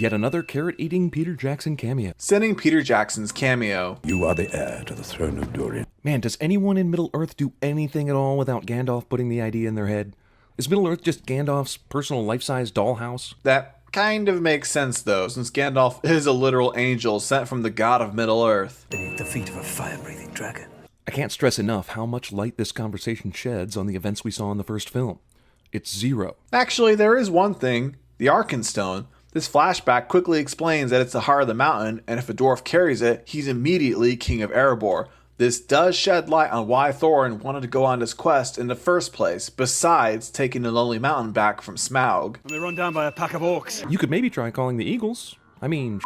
Yet another carrot-eating Peter Jackson cameo. Sending Peter Jackson's cameo. You are the heir to the throne of Durin. Man, does anyone in Middle-earth do anything at all without Gandalf putting the idea in their head? Is Middle-earth just Gandalf's personal life-size dollhouse? That kind of makes sense, though, since Gandalf is a literal angel sent from the god of Middle-earth. Beneath the feet of a fire-breathing dragon. I can't stress enough how much light this conversation sheds on the events we saw in the first film. It's zero. Actually, there is one thing. The Arkenstone. This flashback quickly explains that it's the heart of the mountain, and if a dwarf carries it, he's immediately king of Erebor. This does shed light on why Thorin wanted to go on this quest in the first place, besides taking the Lonely Mountain back from Smaug. And they're run down by a pack of orcs. You could maybe try calling the Eagles. I mean,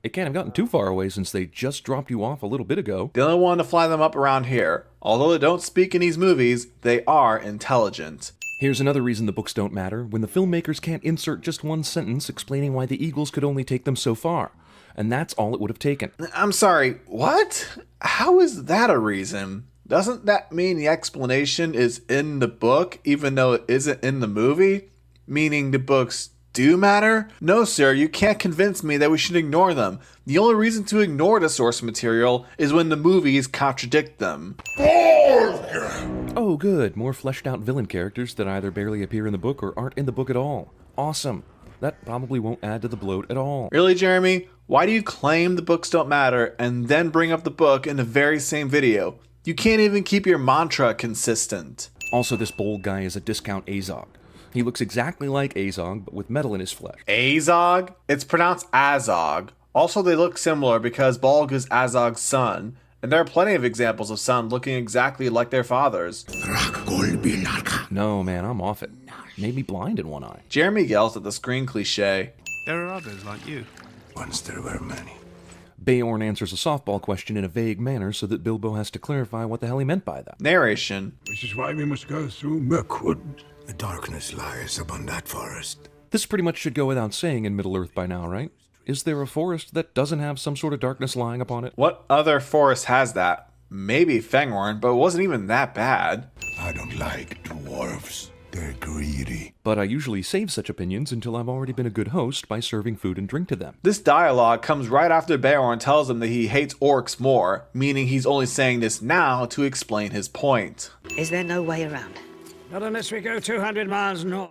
it can't have gotten too far away since they just dropped you off a little bit ago. The only one to fly them up around here. Although they don't speak in these movies, they are intelligent. Here's another reason the books don't matter, when the filmmakers can't insert just one sentence explaining why the Eagles could only take them so far. And that's all it would have taken. I'm sorry, what? How is that a reason? Doesn't that mean the explanation is in the book, even though it isn't in the movie? Meaning the books do matter? No, sir, you can't convince me that we should ignore them. The only reason to ignore the source material is when the movies contradict them. Oh good, more fleshed out villain characters that either barely appear in the book or aren't in the book at all. Awesome. That probably won't add to the bloat at all. Really, Jeremy? Why do you claim the books don't matter and then bring up the book in the very same video? You can't even keep your mantra consistent. Also, this bold guy is a discount Azog. He looks exactly like Azog, but with metal in his flesh. Azog? It's pronounced Azog. Also, they look similar because Bolg is Azog's son, and there are plenty of examples of sons looking exactly like their fathers. No, man, I'm off it. Made me blind in one eye. Jeremy yells at the screen cliche. There are others like you. Once there were many. Beorn answers a softball question in a vague manner so that Bilbo has to clarify what the hell he meant by that. Narration. Which is why we must go through Mirkwood. The darkness lies upon that forest. This pretty much should go without saying in Middle-earth by now, right? Is there a forest that doesn't have some sort of darkness lying upon it? What other forest has that? Maybe Fangorn, but it wasn't even that bad. I don't like dwarves. They're greedy. But I usually save such opinions until I've already been a good host by serving food and drink to them. This dialogue comes right after Beorn tells him that he hates orcs more, meaning he's only saying this now to explain his point. Is there no way around? Not unless we go 200 miles north.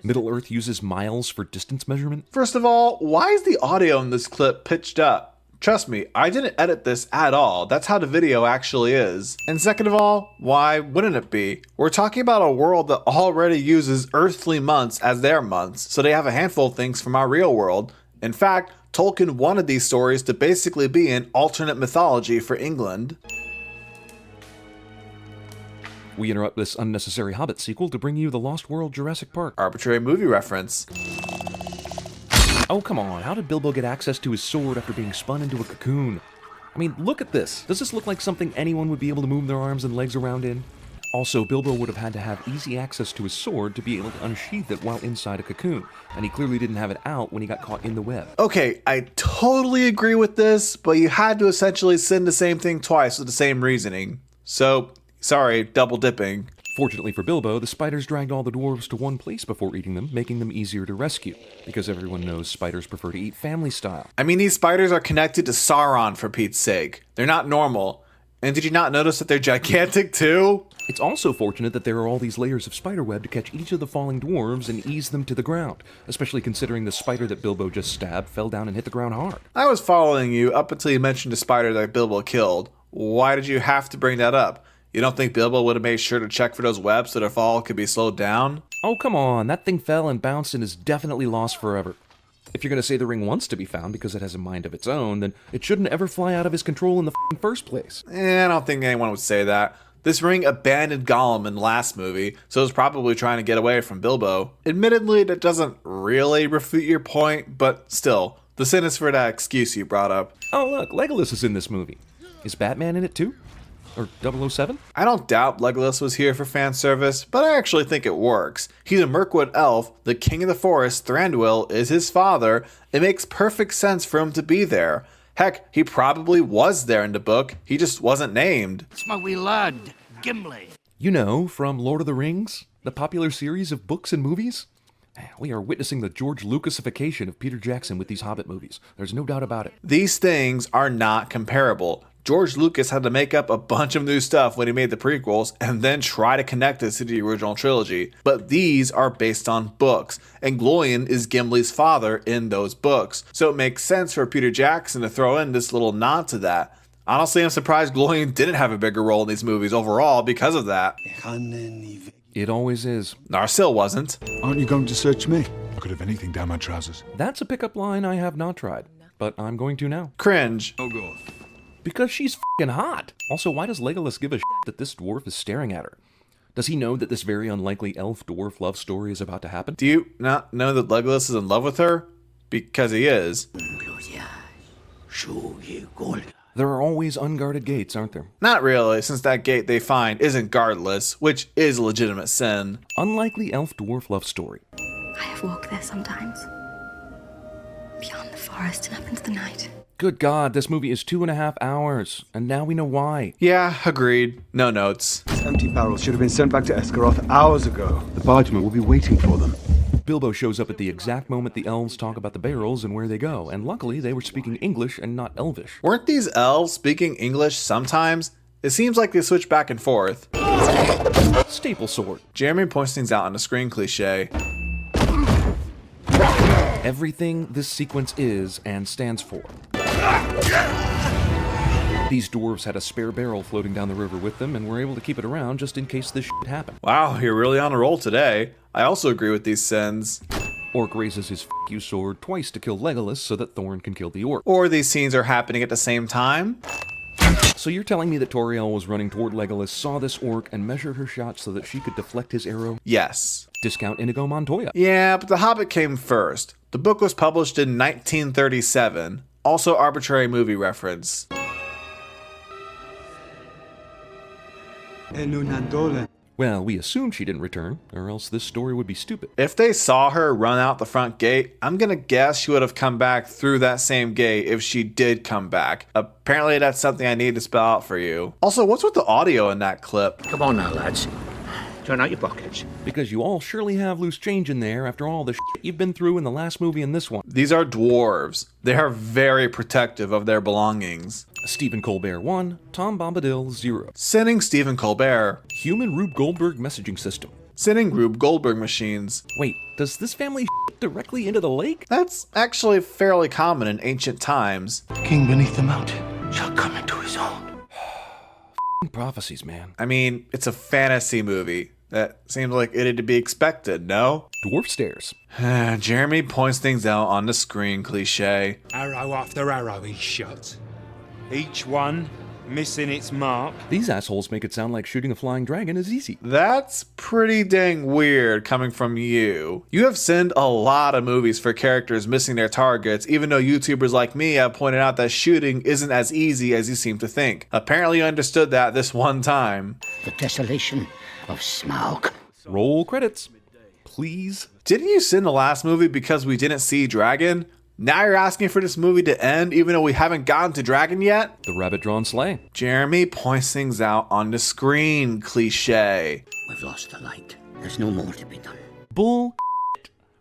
Middle-earth uses miles for distance measurement? First of all, why is the audio in this clip pitched up? Trust me, I didn't edit this at all. That's how the video actually is. And second of all, why wouldn't it be? We're talking about a world that already uses earthly months as their months, so they have a handful of things from our real world. In fact, Tolkien wanted these stories to basically be an alternate mythology for England. We interrupt this unnecessary Hobbit sequel to bring you The Lost World Jurassic Park. Arbitrary movie reference. Oh, come on. How did Bilbo get access to his sword after being spun into a cocoon? I mean, look at this. Does this look like something anyone would be able to move their arms and legs around in? Also, Bilbo would have had to have easy access to his sword to be able to unsheath it while inside a cocoon, and he clearly didn't have it out when he got caught in the web. Okay, I totally agree with this, but you had to essentially send the same thing twice with the same reasoning. So, sorry, double dipping. Fortunately for Bilbo, the spiders dragged all the dwarves to one place before eating them, making them easier to rescue, because everyone knows spiders prefer to eat family style. I mean, these spiders are connected to Sauron, for Pete's sake. They're not normal. And did you not notice that they're gigantic too? It's also fortunate that there are all these layers of spiderweb to catch each of the falling dwarves and ease them to the ground, especially considering the spider that Bilbo just stabbed fell down and hit the ground hard. I was following you up until you mentioned the spider that Bilbo killed. Why did you have to bring that up? You don't think Bilbo would have made sure to check for those webs so their fall could be slowed down? Oh, come on. That thing fell and bounced and is definitely lost forever. If you're going to say the ring wants to be found because it has a mind of its own, then it shouldn't ever fly out of his control in the first place. I don't think anyone would say that. This ring abandoned Gollum in the last movie, so it's probably trying to get away from Bilbo. Admittedly, that doesn't really refute your point, but still, the sin is for that excuse you brought up. Oh, look, Legolas is in this movie. Is Batman in it too? Or 007? I don't doubt Legolas was here for fan service, but I actually think it works. He's a Mirkwood elf, the king of the forest, Thranduil is his father. It makes perfect sense for him to be there. Heck, he probably was there in the book, he just wasn't named. It's my wee lad, Gimli. You know, from Lord of the Rings, the popular series of books and movies? We are witnessing the George Lucasification of Peter Jackson with these Hobbit movies. There's no doubt about it. These things are not comparable. George Lucas had to make up a bunch of new stuff when he made the prequels and then try to connect it to the original trilogy. But these are based on books, and Gloin is Gimli's father in those books. So it makes sense for Peter Jackson to throw in this little nod to that. Honestly, I'm surprised Gloin didn't have a bigger role in these movies overall because of that. It always is. Narsil wasn't. Aren't you going to search me? I could have anything down my trousers. That's a pickup line I have not tried, but I'm going to now. Cringe. Because she's f***ing hot. Also, why does Legolas give a shit that this dwarf is staring at her? Does he know that this very unlikely elf-dwarf love story is about to happen? Do you not know that Legolas is in love with her? Because he is. There are always unguarded gates, aren't there? Not really, since that gate they find isn't guardless, which is a legitimate sin. Unlikely elf-dwarf love story. I have walked there sometimes. Beyond the forest and up into the night. Good God, this movie is 2.5 hours, and now we know why. Yeah, agreed. No notes. Empty barrels should have been sent back to Esgaroth hours ago. The bargemen will be waiting for them. Bilbo shows up at the exact moment the elves talk about the barrels and where they go, and luckily they were speaking English and not Elvish. Weren't these elves speaking English sometimes? It seems like they switch back and forth. Staple sword. Jeremy points things out on a screen cliche. Everything this sequence is and stands for. These dwarves had a spare barrel floating down the river with them and were able to keep it around just in case this shit happened. Wow, you're really on a roll today. I also agree with these sins. Orc raises his f*** sword twice to kill Legolas so that Thorin can kill the orc. Or these scenes are happening at the same time? So you're telling me that Toriel was running toward Legolas, saw this orc, and measured her shot so that she could deflect his arrow? Yes. Discount Inigo Montoya. Yeah, but The Hobbit came first. The book was published in 1937. Also arbitrary movie reference. Well, we assume she didn't return, or else this story would be stupid. If they saw her run out the front gate, I'm gonna guess she would have come back through that same gate if she did come back. Apparently that's something I need to spell out for you. Also, what's with the audio in that clip? Come on now, lads. Turn out your pockets. Because you all surely have loose change in there after all the shit you've been through in the last movie and this one. These are dwarves. They are very protective of their belongings. Stephen Colbert 1, Tom Bombadil 0. Sinning Stephen Colbert. Human Rube Goldberg messaging system. Sinning Rube Goldberg machines. Wait, does this family shit directly into the lake? That's actually fairly common in ancient times. King beneath the mountain shall come into his own. Prophecies, man. I mean, it's a fantasy movie. That seems like it'd to be expected, no? Dwarf stairs. Jeremy points things out on the screen cliche. Arrow after arrow he shot. Each one missing its mark. These assholes make it sound like shooting a flying dragon is easy. That's pretty dang weird coming from you. You have sinned a lot of movies for characters missing their targets, even though YouTubers like me have pointed out that shooting isn't as easy as you seem to think. Apparently you understood that this one time. The desolation of Smaug. Roll credits, please. Didn't you sin the last movie because we didn't see Dragon? Now you're asking for this movie to end even though we haven't gotten to Dragon yet? The rabbit-drawn sleigh. Jeremy points things out on the screen, cliche. We've lost the light. There's no more to be done. Bull.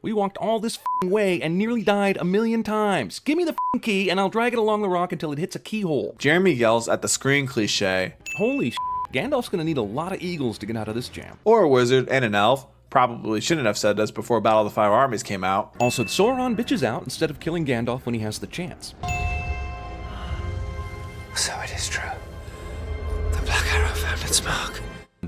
We walked all this way and nearly died 1,000,000 times. Give me the key and I'll drag it along the rock until it hits a keyhole. Jeremy yells at the screen, cliche. Holy Gandalf's gonna need a lot of eagles to get out of this jam. Or a wizard and an elf. Probably shouldn't have said this before Battle of the Five Armies came out. Also, Sauron bitches out instead of killing Gandalf when he has the chance. So it is true. The Black Arrow found its mark.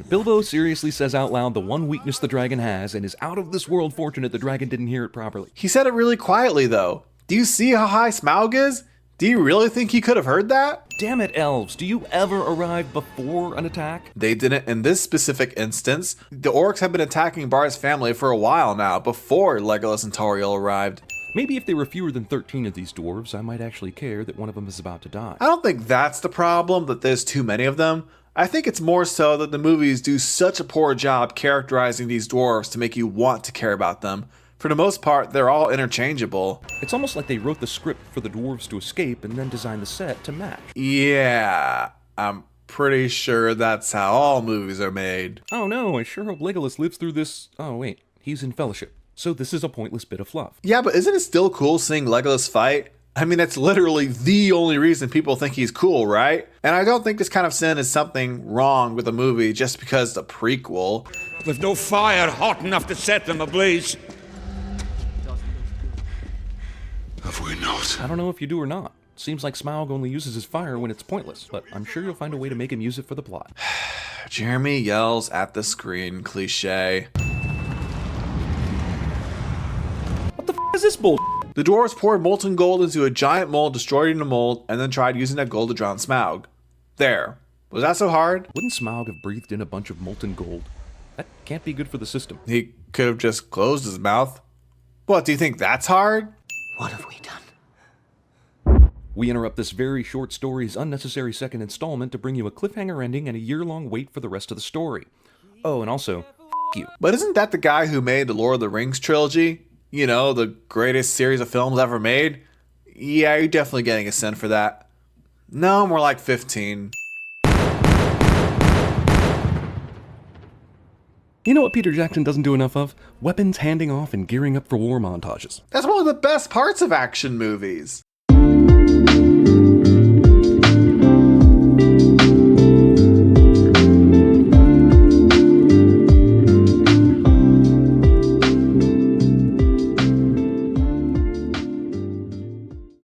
Bilbo seriously says out loud the one weakness the dragon has and is out of this world fortunate the dragon didn't hear it properly. He said it really quietly though. Do you see how high Smaug is? Do you really think he could have heard that? Damn it, elves. Do you ever arrive before an attack? They didn't in this specific instance. The orcs have been attacking Bar's family for a while now, before Legolas and Tauriel arrived. Maybe if there were fewer than 13 of these dwarves, I might actually care that one of them is about to die. I don't think that's the problem, that there's too many of them. I think it's more so that the movies do such a poor job characterizing these dwarves to make you want to care about them. For the most part, they're all interchangeable. It's almost like they wrote the script for the dwarves to escape and then designed the set to match. Yeah, I'm pretty sure that's how all movies are made. Oh no, I sure hope Legolas lives through this. Oh wait, he's in Fellowship. So this is a pointless bit of fluff. Yeah, but isn't it still cool seeing Legolas fight? I mean, that's literally the only reason people think he's cool, right? And I don't think this kind of sin is something wrong with the movie just because it's a prequel. There's no fire hot enough to set them ablaze. Have we not? I don't know if you do or not. Seems like Smaug only uses his fire when it's pointless, but I'm sure you'll find a way to make him use it for the plot. Jeremy yells at the screen, cliche. What the f is this bull? The dwarves poured molten gold into a giant mold, destroyed it in a mold, and then tried using that gold to drown Smaug. There. Was that so hard? Wouldn't Smaug have breathed in a bunch of molten gold? That can't be good for the system. He could have just closed his mouth. What, do you think that's hard? What have we done? We interrupt this very short story's unnecessary second installment to bring you a cliffhanger ending and a year-long wait for the rest of the story. Oh, and also, f*** you. But isn't that the guy who made the Lord of the Rings trilogy? You know, the greatest series of films ever made? Yeah, you're definitely getting a sin for that. No, more like 15. You know what Peter Jackson doesn't do enough of? Weapons handing off and gearing up for war montages. That's one of the best parts of action movies.